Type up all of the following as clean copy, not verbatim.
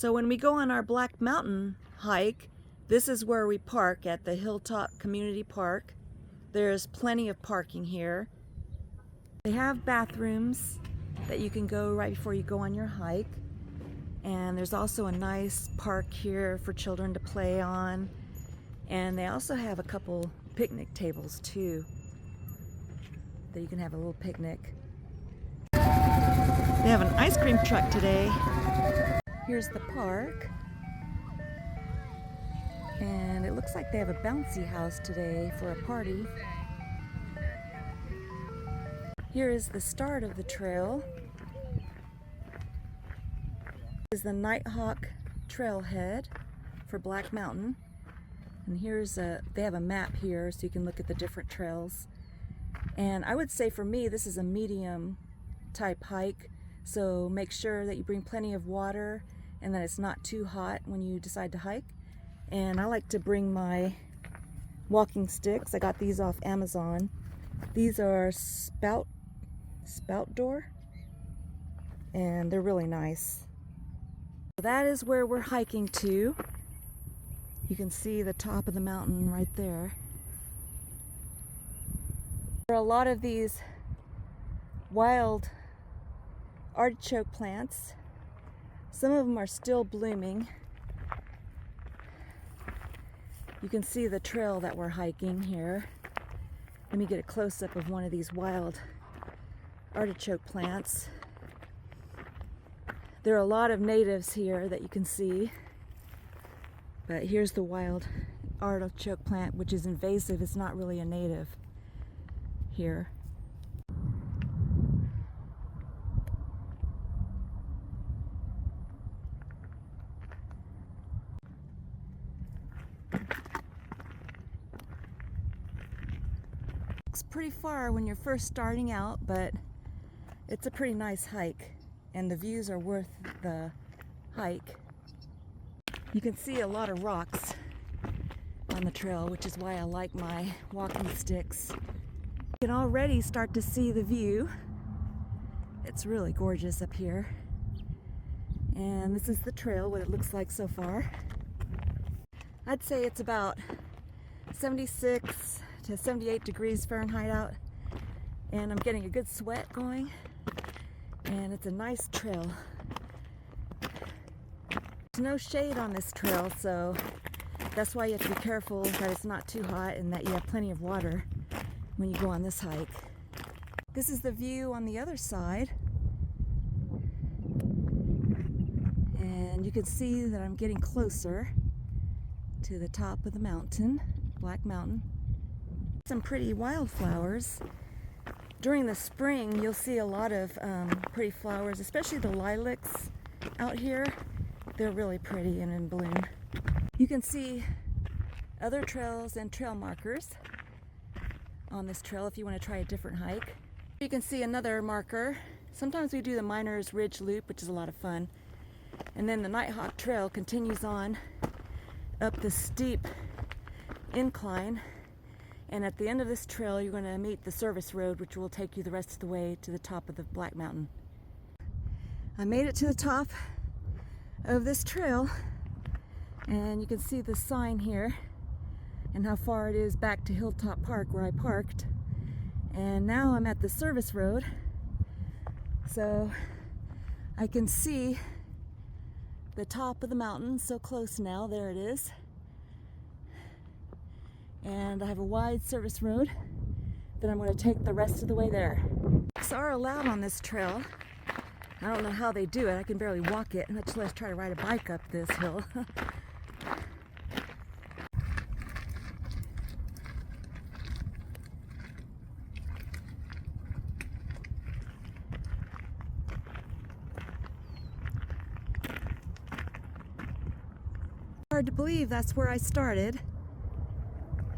So when we go on our Black Mountain hike, this is where we park at the Hilltop Community Park. There's plenty of parking here. They have bathrooms that you can go right before you go on your hike. And there's also a nice park here for children to play on. And they also have a couple picnic tables too, that you can have a little picnic. They have an ice cream truck today. Here's the park. And it looks like they have a bouncy house today for a party. Here is the start of the trail. This is the Nighthawk trailhead for Black Mountain. And here's they have a map here so you can look at the different trails. And I would say for me, this is a medium type hike. So make sure that you bring plenty of water and that it's not too hot when you decide to hike. And I like to bring my walking sticks. I got these off Amazon. These are spout door, and they're really nice. So that is where we're hiking to. You can see the top of the mountain right there. There are a lot of these wild artichoke plants. Some of them are still blooming. You can see the trail that we're hiking here. Let me get a close-up of one of these wild artichoke plants. There are a lot of natives here that you can see, but here's the wild artichoke plant, which is invasive. It's not really a native here. It's pretty far when you're first starting out, but it's a pretty nice hike, and the views are worth the hike. You can see a lot of rocks on the trail, which is why I like my walking sticks. You can already start to see the view. It's really gorgeous up here. And this is the trail, what it looks like so far. I'd say it's about 76 to 78 degrees Fahrenheit out, and I'm getting a good sweat going, and it's a nice trail. There's no shade on this trail, so that's why you have to be careful that it's not too hot and that you have plenty of water when you go on this hike. This is the view on the other side, and you can see that I'm getting closer to the top of the mountain, Black Mountain. Some pretty wildflowers. During the spring, you'll see a lot of pretty flowers, especially the lilacs out here. They're really pretty and in bloom. You can see other trails and trail markers on this trail if you want to try a different hike. You can see another marker. Sometimes we do the Miners Ridge Loop, which is a lot of fun. And then the Nighthawk Trail continues on up the steep incline. And at the end of this trail, you're going to meet the service road, which will take you the rest of the way to the top of the Black Mountain. I made it to the top of this trail, and you can see the sign here and how far it is back to Hilltop Park where I parked. And now I'm at the service road, so I can see the top of the mountain so close now. There it is. And I have a wide service road that I'm going to take the rest of the way there. Bikes are allowed on this trail. I don't know how they do it. I can barely walk it, much less try to ride a bike up this hill. Hard to believe that's where I started.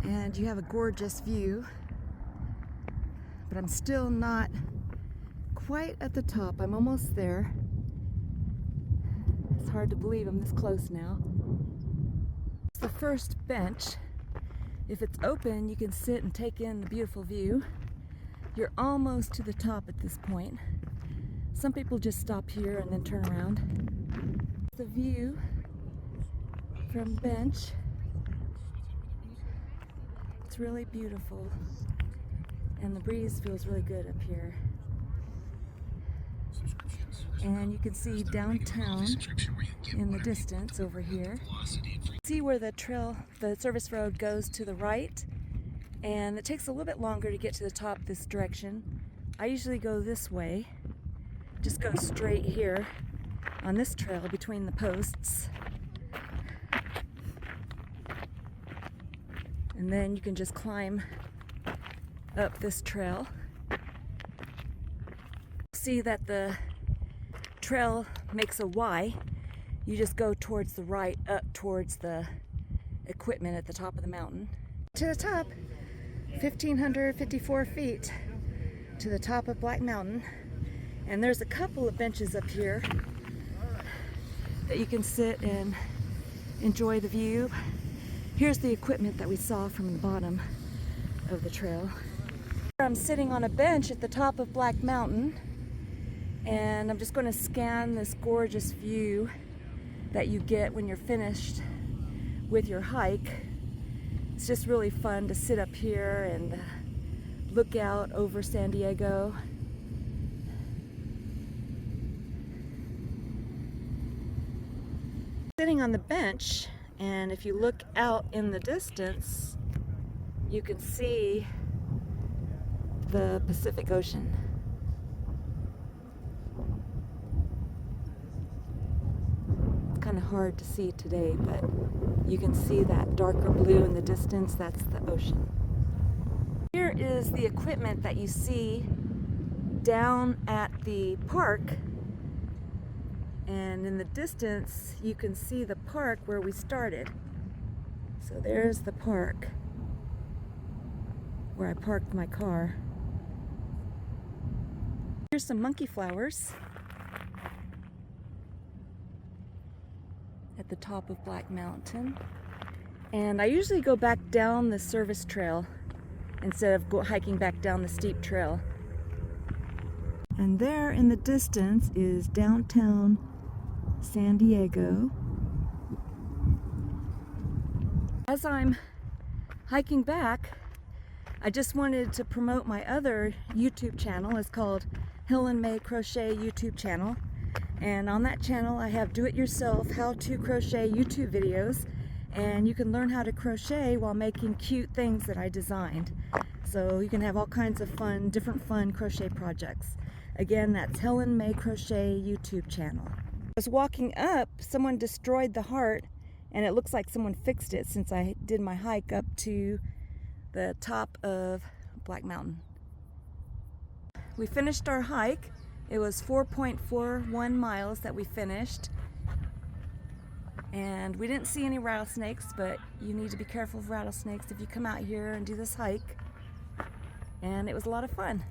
And you have a gorgeous view, but I'm still not quite at the top. I'm almost there. It's hard to believe I'm this close now. It's the first bench. If it's open, you can sit and take in the beautiful view. You're almost to the top at this point. Some people just stop here and then turn around. The view from the bench. It's really beautiful, and the breeze feels really good up here. And you can see downtown in the distance over here. See where the service road goes to the right, and it takes a little bit longer to get to the top this direction. I usually go this way, just go straight here on this trail between the posts. And then you can just climb up this trail. See that the trail makes a Y. You just go towards the right, up towards the equipment at the top of the mountain. To the top, 1,554 feet to the top of Black Mountain. And there's a couple of benches up here that you can sit and enjoy the view. Here's the equipment that we saw from the bottom of the trail. I'm sitting on a bench at the top of Black Mountain, and I'm just going to scan this gorgeous view that you get when you're finished with your hike. It's just really fun to sit up here and look out over San Diego. Sitting on the bench, and if you look out in the distance, you can see the Pacific Ocean. It's kind of hard to see today, but you can see that darker blue in the distance. That's the ocean. Here is the equipment that you see down at the park. And in the distance, you can see the park where we started. So there's the park where I parked my car. Here's some monkey flowers at the top of Black Mountain. And I usually go back down the service trail instead of hiking back down the steep trail. And there in the distance is downtown San Diego. As I'm hiking back, I just wanted to promote my other YouTube channel. It's called Helen May Crochet YouTube channel. And on that channel I have do-it-yourself how-to crochet YouTube videos, and you can learn how to crochet while making cute things that I designed. So you can have all kinds of fun, different fun crochet projects. Again, that's Helen May Crochet YouTube channel. I was walking up, someone destroyed the heart, and it looks like someone fixed it since I did my hike up to the top of Black Mountain. We finished our hike. It was 4.41 miles that we finished. And we didn't see any rattlesnakes, but you need to be careful of rattlesnakes if you come out here and do this hike. And it was a lot of fun.